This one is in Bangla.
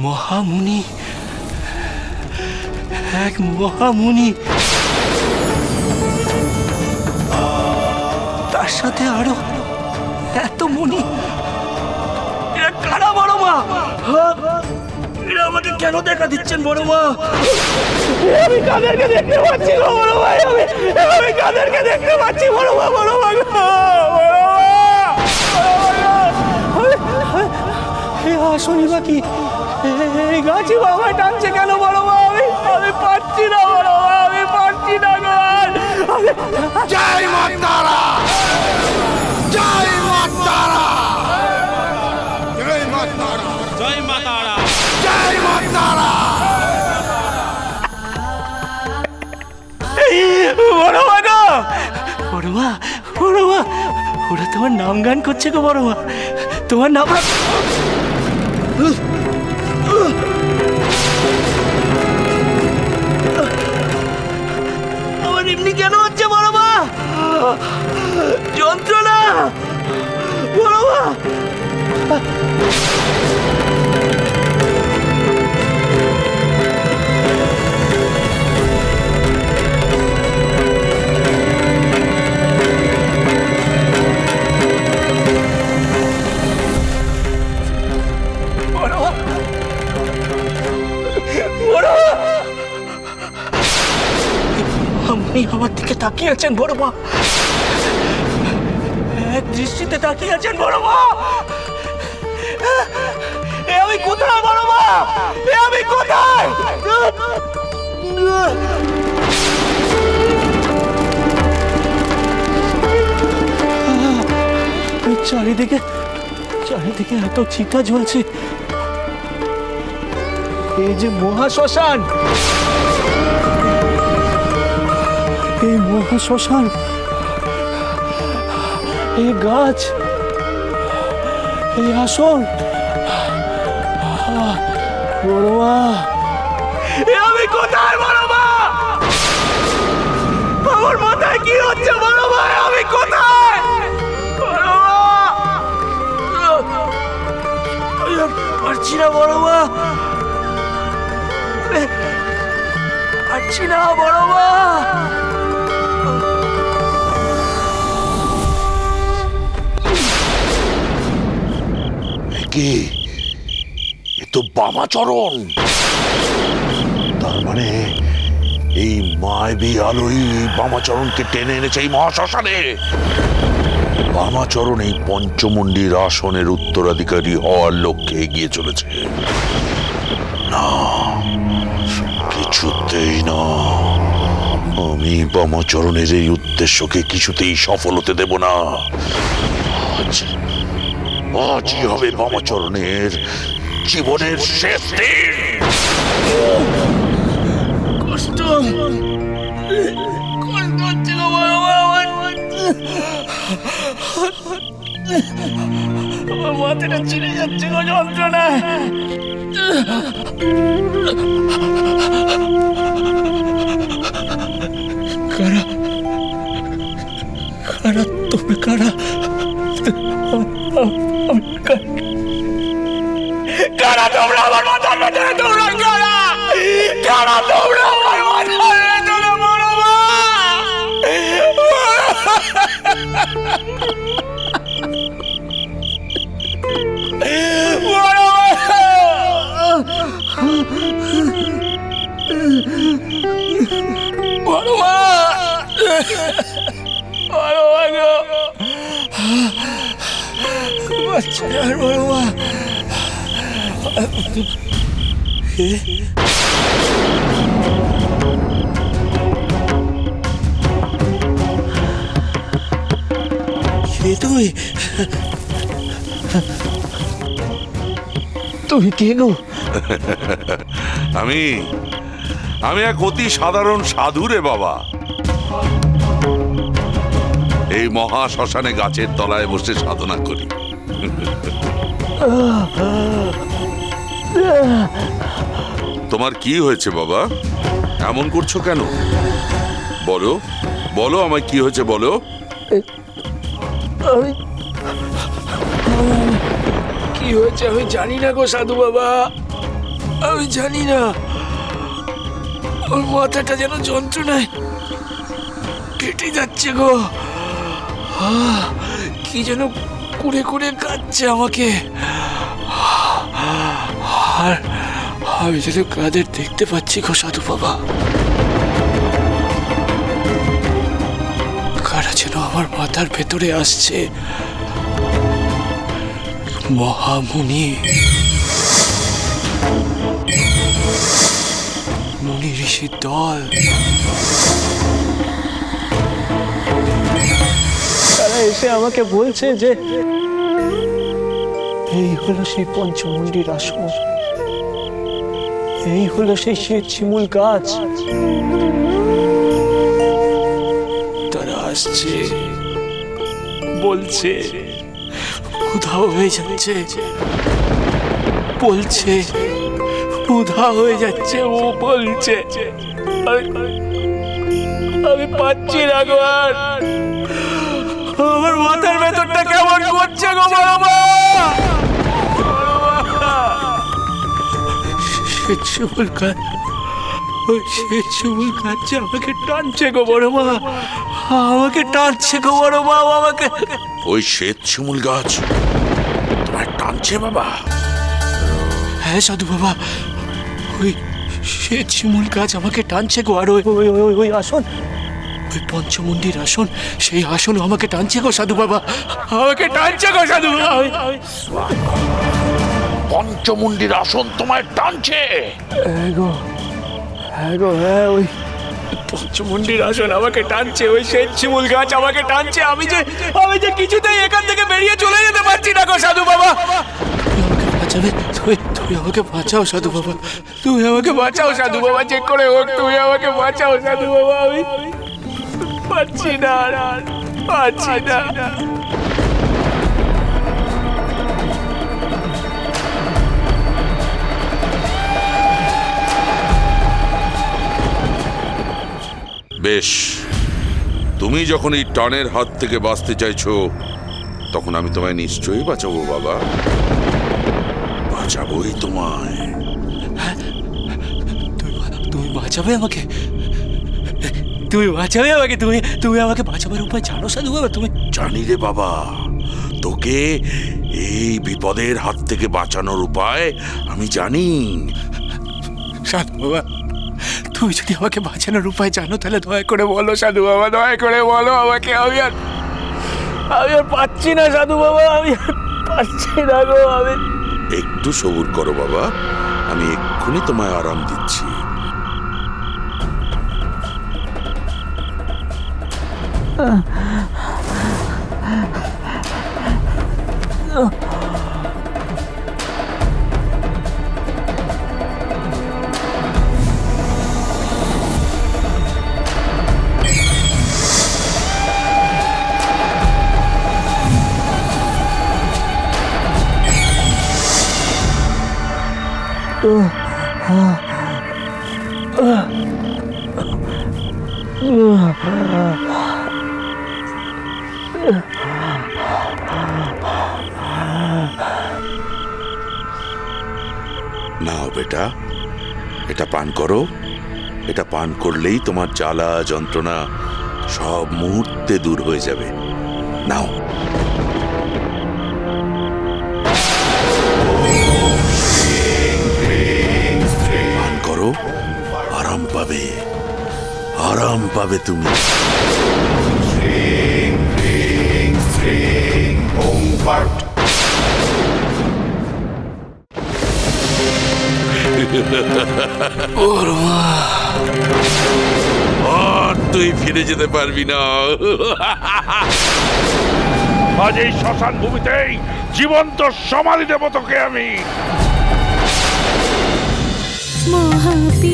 মহামুনি, এক মহামুনি, তার সাথে আরো এত মুনি। এরা কারা বড় মা? এরা আমাকে কেন দেখা দিচ্ছেন বড় মা? আমি কাদেরকে দেখতে পাচ্ছি গো বড় ভাই, আমি কাদেরকে দেখতে পাচ্ছি বড় মা, বড় মা গো, আসনি বাকি এই গাছি বাবা টানছে কেন বড় মা? আমি পারছি না বড় মা, আমি পারছি না গো। জয় মা তারা, জয় মা তারা, জয় মা তারা, জয় মা তারা, জয় মা তারা। বড় মা গো, বড় মা, বড় মা, ওরা তোমার নাম গান করছে গো বড় মা, তোমার নাম। আমার এমনি কেন হচ্ছে বড় মা? যন্ত্রণা বড় মা। আপনি আমার দিকে তাকিয়ে আছেন বড় মা, এক দৃষ্টিতে তাকিয়ে আছেন বড় মা। এ আমি কোথায় বড় মা? এ আমি কোথায়? চারিদিকে চারিদিকে এত চিতা জ্বলছে। এই যে মহাশ্মশান, এই মহাশ্মশান, এই গাছ, এই আসন, বড় মা, আমি কোথায় বড় মা? আমার মাথায় কি হচ্ছে বড় মা? আমি কোথায় বড় মা? পারছি না বড় মা, পারছি না বড় মা। কি এ তো বামাচরণ, তার মানে এই মায়াবী আলোই বামাচরণকে টেনে এনেছে এই মহাশ্মশানে। বামাচরণ এই পঞ্চমুণ্ডির আসনের উত্তরাধিকারী হওয়ার লক্ষ্যে এগিয়ে চলেছে। না, কিছুতেই না, আমি বামাচরণের এই উদ্দেশ্যকে কিছুতেই সফল হতে দেব না। আজই হবে বামাচরণের জীবনের শেষ দিন। কষ্ট হচ্ছে গো বড় মা, আমার মাথাটা ছিঁড়ে যাচ্ছে গো যন্ত্রণায়। কারা কারা তুমি? কারা কারা তোমরা আমার মাথার ভেতরে? তোমরা কারা? কারা তোমরা আমার মাথার ভেতরে? বড় মা, বড় মা, বড় মা গো, বড় মা। তুমি তুমি কে গো? আমি এক অতি সাধারণ সাধু রে বাবা। এই মহা শ্মশানে গাছের তলায় বসে সাধনা করি। তোমার কি হয়েছে বাবা? এমন করছো কেন? বলো বলো, আমায় কি হয়েছে বলো। কি হয়েছে আমি জানি না গো সাধু বাবা, আমি জানি না, ওর মাথাটা যেন যন্ত্রণায় কেটে যাচ্ছে গো। কি যেন কুড়ে কুড়ে কাটছে আমাকে, আর আমি যেন কাদের দেখতে পাচ্ছি গো সাধু বাবা। কারা যেন আমার মাথার ভেতরে আসছে। মহামুনি, মুনি ঋষির দল। তারা এসে আমাকে বলছে যে এই হলো সেই পঞ্চমুণ্ডির আসন, এই হলো সেই শ্বেত শিমুল গাছ। তারা আসছে, বলছে উধাও হয়ে যাচ্ছে, বলছে উধাও হয়ে যাচ্ছে, ও বলছে। আমি পাচ্ছি না গো, আর আমার মাথার ভেতরটা কেমন করছে গো বাবা। শ্বেত শিমুল গাছ, ওই শ্বেত শিমুল গাছ আমাকে টানছে গো বড় মা, আমাকে টানছে গো বড় মা, আমাকে। ওই শ্বেত শিমুল গাছ তোমায় টানছে বাবা? হ্যাঁ সাধু বাবা, ওই শ্বেত শিমুল গাছ আমাকে টানছে গো। আর ওই আসন, ওই পঞ্চমুণ্ডির আসন, সেই আসন আমাকে টানছে গো সাধু বাবা, আমাকে টানছে গো সাধু বাবা। পঞ্চমুণ্ডির আসন তোমায় টানছে? হ্যাঁ গো, হ্যাঁ, ওই পঞ্চমুণ্ডির আসন আমাকে টানছে, ওই শ্বেত শিমুল গাছ আমাকে টানছে। আমি যে কিছুতেই এখান থেকে বেরিয়ে চলে যেতে পারছি না গো সাধু বাবা। তুমি আমাকে বাঁচাও সাধু বাবা, তুমি আমাকে বাঁচাও সাধু বাবা, যে করে হোক তুমি আমাকে বাঁচাও সাধু বাবা। আমি পারছি না, পারছি না। বেশ, তুমি যখন এই টানের হাত থেকে বাঁচতে চাইছো, তখন আমি তোমায় নিশ্চয়ই বাঁচাবো বাবা, বাঁচাবোই তোমায়। তুমি বাঁচাবে আমাকে, তুমি বাঁচাবে আমাকে, তুমি আমাকে বাঁচাবার উপায় জানো সাধু বাবা? তুমি জানি রে বাবা, তোকে এই বিপদের হাত থেকে বাঁচানোর উপায় আমি জানি। সাধু বাবা, তুমি যদি আমাকে বাঁচানোর উপায় জানো তাহলে দয়া করে বলো সাধু বাবা, দয়া করে বলো আমাকে। আমি আর পাচ্ছি না সাধু বাবা, আমি আর পাচ্ছি না গো। আমি একটু সবুর করো বাবা, আমি এক্ষুনি তোমায় আরাম দিচ্ছি। নাও বেটা, এটা পান করো। এটা পান করলেই তোমার জ্বালা যন্ত্রণা সব মুহূর্তে দূর হয়ে যাবে। নাও। পান করো, আরাম পাবে, আরাম পাবে তুমি। আর তুই ফিরে যেতে পারবি না। আজ এই শ্মশান ভূমিতেই জীবন্ত সমাধি দেব তোকে আমি। মহাপি